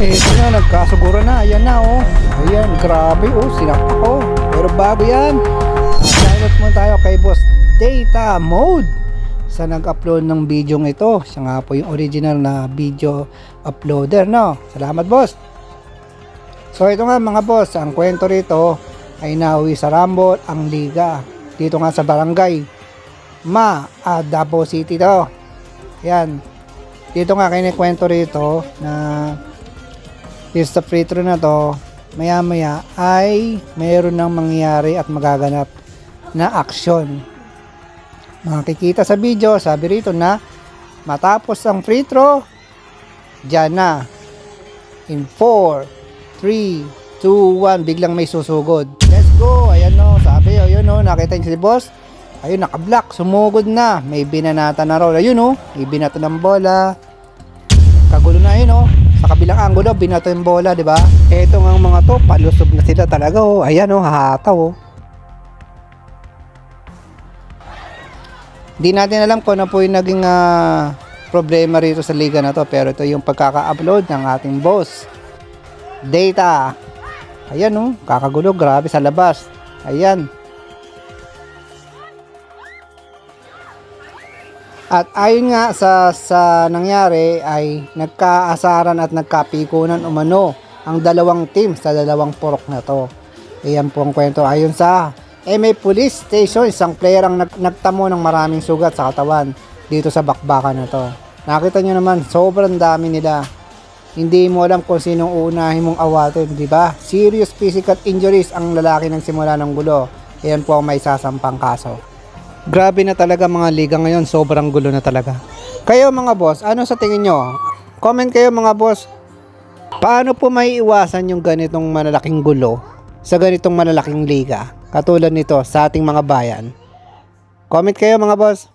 Ito na, nagkasuguro na. Ayan na, oh. Ayan, grabe, oh. Sinakta ko. Pero bago yan, shoutout muna tayo kay Boss Data Mode sa nag-upload ng video ito. Siya nga po yung original na video uploader, no? Salamat, boss. So ito nga mga boss, ang kwento rito ay nauwi sa Rumble ang liga dito nga sa barangay Davao City to. Yan, dito nga kinikwento rito na sa free throw na to, maya maya ay mayroon nang mangyayari at magaganap na aksyon. Makikita sa video, sabi rito na matapos ang free throw, dyan na in 4, 3, 2, 1 biglang may susugod. Let's go. Ayan o, sabi o, yun o, nakita niyo si boss, ayun, nakablock, sumugod na, may binanata na raw. Ayun o, may binato ng bola, kagulo na yun o, sa kabilang angulo binato yung bola, diba? Eto nga mga to, palusob na sila talaga o. Ayan o, hahataw o. Di natin alam kung ano po yung naging problema rito sa liga na to, pero ito yung pagkaka-upload ng ating boss Data. Ayan oh, kakagulo, grabe sa labas. Ayan. At ayon nga sa nangyari ay nagkaasaran at nagkapikunan umano ang dalawang team sa dalawang purok na to. Ayan po ang kwento. Ayon sa MA Police Station, isang player ang nagtamo ng maraming sugat sa katawan dito sa bakbakan na to. Nakita nyo naman, sobrang dami nila. Hindi mo alam kung sinong uunahin mong awatin, di ba? Serious physical injuries ang lalaki ng simula ng gulo. Ayan po ang may sasampang kaso. Grabe na talaga mga liga ngayon, sobrang gulo na talaga. Kayo mga boss, ano sa tingin nyo? Comment kayo mga boss. Paano po may iwasan yung ganitong malalaking gulo sa ganitong malalaking liga? Katulad nito sa ating mga bayan. Comment kayo mga boss.